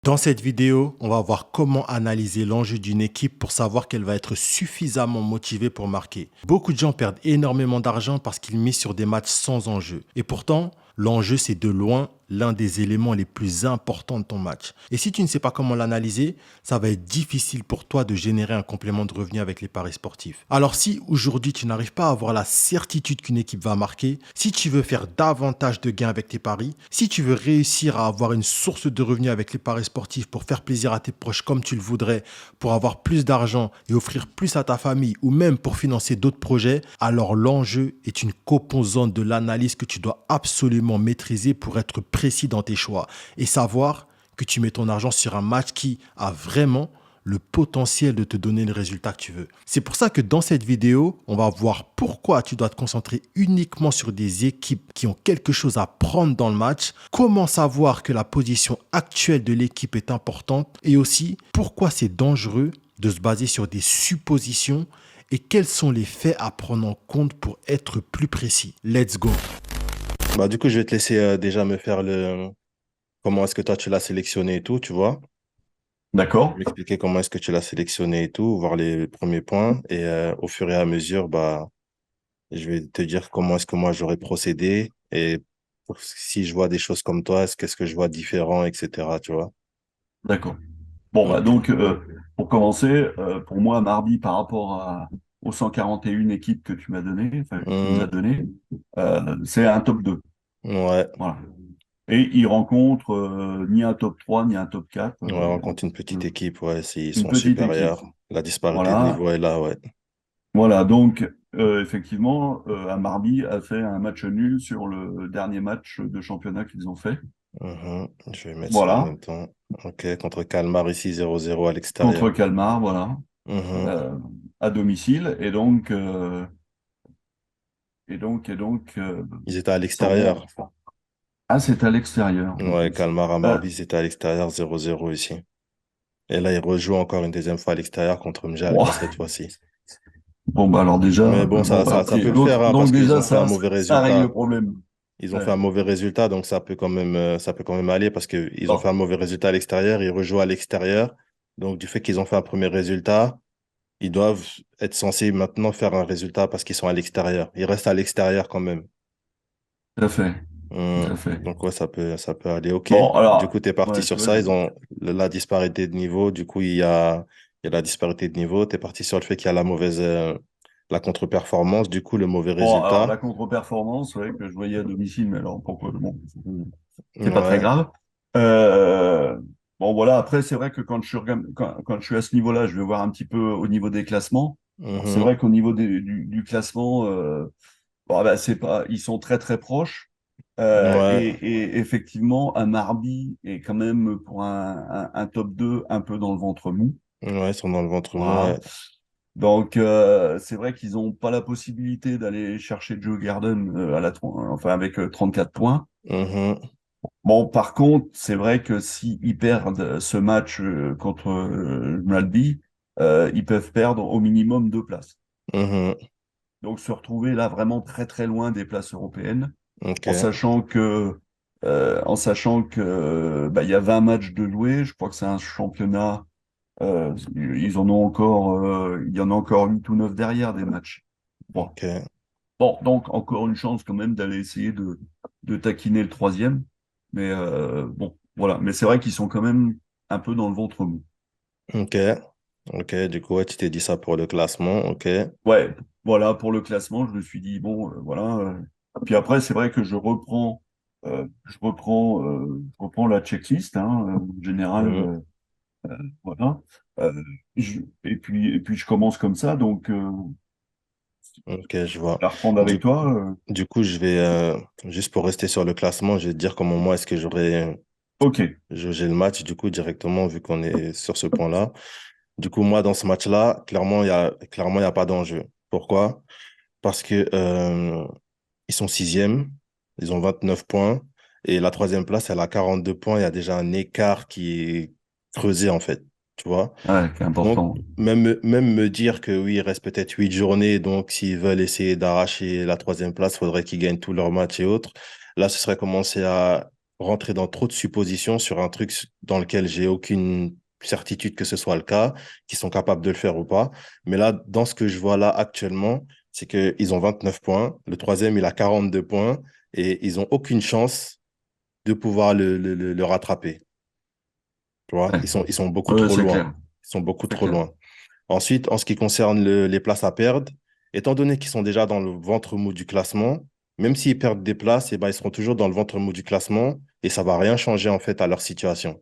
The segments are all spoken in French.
Dans cette vidéo, on va voir comment analyser l'enjeu d'une équipe pour savoir qu'elle va être suffisamment motivée pour marquer. Beaucoup de gens perdent énormément d'argent parce qu'ils misent sur des matchs sans enjeu. Et pourtant, l'enjeu, c'est de loin l'un des éléments les plus importants de ton match. Et si tu ne sais pas comment l'analyser, ça va être difficile pour toi de générer un complément de revenu avec les paris sportifs. Alors si aujourd'hui tu n'arrives pas à avoir la certitude qu'une équipe va marquer, si tu veux faire davantage de gains avec tes paris, si tu veux réussir à avoir une source de revenus avec les paris sportifs pour faire plaisir à tes proches comme tu le voudrais, pour avoir plus d'argent et offrir plus à ta famille ou même pour financer d'autres projets, alors l'enjeu est une composante de l'analyse que tu dois absolument maîtriser pour être précis dans tes choix et savoir que tu mets ton argent sur un match qui a vraiment le potentiel de te donner le résultat que tu veux. C'est pour ça que dans cette vidéo, on va voir pourquoi tu dois te concentrer uniquement sur des équipes qui ont quelque chose à prendre dans le match, comment savoir que la position actuelle de l'équipe est importante et aussi pourquoi c'est dangereux de se baser sur des suppositions et quels sont les faits à prendre en compte pour être plus précis. Let's go. Du coup, je vais te laisser déjà me faire comment est-ce que toi tu l'as sélectionné et tout, tu vois. D'accord. M'expliquer comment est-ce que tu l'as sélectionné et tout, voir les premiers points. Et au fur et à mesure, je vais te dire comment est-ce que moi j'aurais procédé. Et si je vois des choses comme toi, qu'est-ce que je vois différent, etc. Tu vois? D'accord. Bon, bah, Ok. donc, pour commencer, pour moi, mardi, par rapport aux 141 équipes que tu m'as donné, enfin, que tu nous as Mhm. donné, c'est un top 2. Ouais. Voilà. Et il rencontre ni un top 3 ni un top 4. Ouais, on compte une petite Euh, équipe, ouais, s'ils une sont petite équipe. supérieurs. La disparité de Voilà. niveau est là, ouais. Voilà. Donc, effectivement, Marby a fait un match nul sur le dernier match de championnat qu'ils ont fait. Mhm. Je vais mettre ça en Voilà. même temps. Ok, contre Kalmar ici 0-0 à Contre l'extérieur. Calmar, voilà. Mhm. Euh, à domicile. Et donc, Ils étaient à bon. l'extérieur. Ah, c'est à l'extérieur en Ouais, plus. Kalmar à Euh, Marby, c'était à l'extérieur 0-0 ici. Et là, ils rejouent encore une deuxième fois à l'extérieur contre bon, Mjal cette fois-ci. bon, bah alors déjà, Mais bon, bon, bah, ça après, peut le faire hein, parce donc qu'ils déjà, ont fait un mauvais ça règle le résultat. problème. Ils ont fait Ouais. un mauvais résultat, donc ça peut quand même aller parce qu'ils ont fait un Bon, mauvais résultat à l'extérieur, ils rejouent à l'extérieur. Donc, du fait qu'ils ont fait un premier résultat, ils doivent être censés maintenant faire un résultat parce qu'ils sont à l'extérieur. Ils restent à l'extérieur quand même. tout à fait, tout Hum. à fait. Donc, ouais, ça peut aller. OK. Bon, Du alors, coup, tu es parti ouais, tu sur vois, ça. Ils ont la disparité de niveau. Du coup, il y a la disparité de niveau. Tu es parti sur le fait qu'il y a la contre-performance. Du coup, le mauvais bon, alors résultat. la contre-performance, ouais, que je voyais à domicile, mais alors pourquoi, bon, c'est pas très Ouais. grave. Euh, bon, voilà, après, c'est vrai que quand je suis à ce niveau-là, je vais voir un petit peu au niveau des classements. Alors, c'est Mhm. vrai qu'au niveau du classement, bon, bah, c'est pas, ils sont très très proches. Ouais. Et effectivement, un Marby est quand même pour un top 2 un peu dans le ventre mou. Ouais, ils sont dans le ventre mou. Voilà. Ouais. Donc, c'est vrai qu'ils n'ont pas la possibilité d'aller chercher Joe Garden enfin, avec 34 points. Mhm. Bon, par contre, c'est vrai que s'ils perdent ce match contre Malby, ils peuvent perdre au minimum 2 places. Mhm. Donc, se retrouver là vraiment très très loin des places européennes, OK. en sachant que bah, il y a 20 matchs de jouer. Je crois que c'est un championnat. Il y en a encore 8 ou 9 derrière des matchs. Bon. OK. Bon, donc encore une chance quand même d'aller essayer de taquiner le troisième. Mais bon, voilà. Mais c'est vrai qu'ils sont quand même un peu dans le ventre mou. OK. OK. Du coup, ouais, tu t'es dit ça pour le classement. OK. Ouais, voilà, pour le classement, je me suis dit, bon, voilà. Puis après, c'est vrai que je reprends la checklist, hein, en général, Mhm. voilà. Euh, et puis, je commence comme ça, donc OK, je vois. la reprendre Du, avec toi. du coup, juste pour rester sur le classement, je vais te dire comment moi est-ce que j'aurais Ok, jaugé le match, du coup, directement, vu qu'on est sur ce point-là. Du coup, moi, dans ce match-là, clairement, il y a pas d'enjeu. Pourquoi? Parce que, ils sont sixièmes, ils ont 29 points, et la troisième place, elle a 42 points. Il y a déjà un écart qui est creusé, en fait. Tu vois? ouais, c'est Donc, important. même me dire que oui, il reste peut-être 8 journées, donc s'ils veulent essayer d'arracher la troisième place, il faudrait qu'ils gagnent tous leurs matchs et autres. Là, ce serait commencer rentrer dans trop de suppositions sur un truc dans lequel j'ai aucune certitude que ce soit le cas, qu'ils sont capables de le faire ou pas. Mais là, dans ce que je vois là actuellement, c'est qu'ils ont 29 points. Le troisième, il a 42 points et ils ont aucune chance de pouvoir le rattraper. Tu vois, Ouais, ils sont beaucoup ouais, trop c'est loin. clair, Ils sont beaucoup c'est trop clair. loin. Ensuite, en ce qui concerne les places à perdre, étant donné qu'ils sont déjà dans le ventre mou du classement, même s'ils perdent des places, eh ben, ils seront toujours dans le ventre mou du classement et ça va rien changer en fait à leur situation.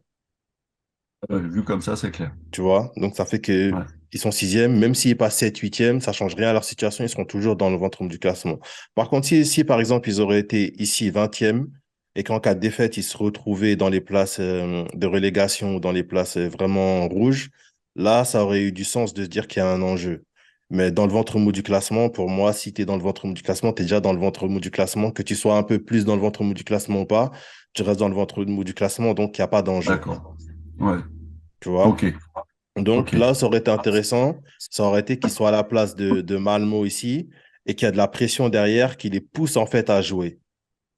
Vu comme ça, c'est clair. Tu vois? Donc, ça fait que Ouais, ils sont sixième, même s'ils passent 7, huitième, ça change rien à leur situation, ils seront toujours dans le ventre mou du classement. Par contre, si par exemple ils auraient été ici vingtième et qu'en cas de défaite, ils se retrouvaient dans les places de relégation ou dans les places vraiment rouges, là, ça aurait eu du sens de se dire qu'il y a un enjeu. Mais dans le ventre mou du classement, pour moi, si tu es dans le ventre mou du classement, tu es déjà dans le ventre mou du classement, que tu sois un peu plus dans le ventre mou du classement ou pas, tu restes dans le ventre mou du classement, donc il n'y a pas d'enjeu. d'accord. Ouais, Tu vois? ok, Donc ok. là, ça aurait été intéressant. Ça aurait été qu'il soit à la place de Malmo ici et qu'il y a de la pression derrière qui les pousse en fait à jouer.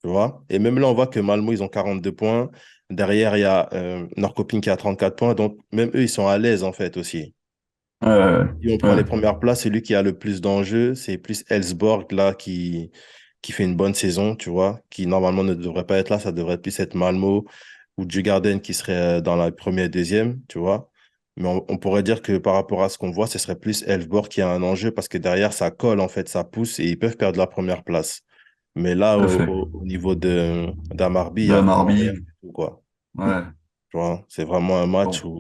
Tu vois? Et même là, on voit que Malmo, ils ont 42 points. Derrière, il y a Norrköping qui a 34 points. Donc même eux, ils sont à l'aise en fait aussi. Euh, Si on prend les ouais, premières places, celui qui a le plus d'enjeux, c'est plus Elfsborg là qui fait une bonne saison, tu vois, qui normalement ne devrait pas être là. Ça devrait plus être Malmo ou Djurgården qui serait dans la première et deuxième, tu vois. Mais on pourrait dire que par rapport à ce qu'on voit, ce serait plus Elfsborg qui a un enjeu parce que derrière, ça colle, en fait, ça pousse et ils peuvent perdre la première place. Mais là, tout à fait. au niveau d'Amarby, il n'y De a la vraiment rien Marby, du tout, quoi. ouais, Tu vois, c'est vraiment un match bon, où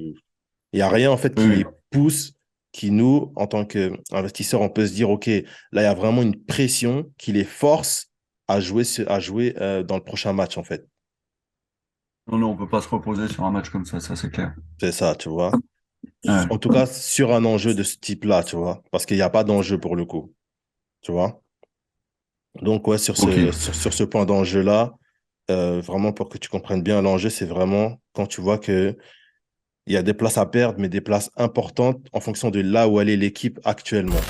il n'y a rien, en fait, qui oui, les oui. pousse, qui nous, en tant qu'investisseurs, on peut se dire, OK, là, il y a vraiment une pression qui les force à jouer dans le prochain match, en fait. Non, non, on peut pas se reposer sur un match comme ça c'est clair. C'est ça, tu vois. Ouais, En tout cas, sur un enjeu de ce type-là, tu vois, parce qu'il n'y a pas d'enjeu pour le coup, tu vois. Donc, ouais, ok. sur ce point d'enjeu-là, vraiment pour que tu comprennes bien l'enjeu, c'est vraiment quand tu vois que il y a des places à perdre, mais des places importantes en fonction de là où elle est l'équipe actuellement.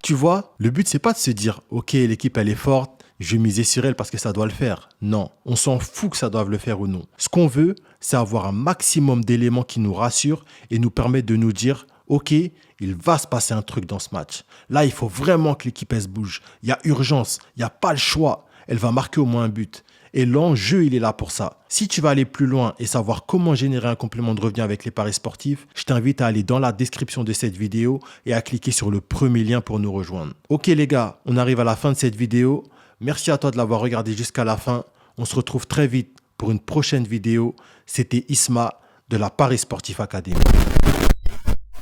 Tu vois, le but, c'est pas de se dire, OK, l'équipe, elle est forte, je vais miser sur elle parce que ça doit le faire. Non, on s'en fout que ça doive le faire ou non. Ce qu'on veut, c'est avoir un maximum d'éléments qui nous rassurent et nous permettent de nous dire, OK, il va se passer un truc dans ce match. Là, il faut vraiment que l'équipe, elle se bouge. Il y a urgence, il n'y a pas le choix. Elle va marquer au moins un but. Et l'enjeu, il est là pour ça. Si tu vas aller plus loin et savoir comment générer un complément de revenu avec les paris sportifs, je t'invite à aller dans la description de cette vidéo et à cliquer sur le premier lien pour nous rejoindre. Ok les gars, on arrive à la fin de cette vidéo. Merci à toi de l'avoir regardé jusqu'à la fin. On se retrouve très vite pour une prochaine vidéo. C'était Isma de la Paris Sportif Academy.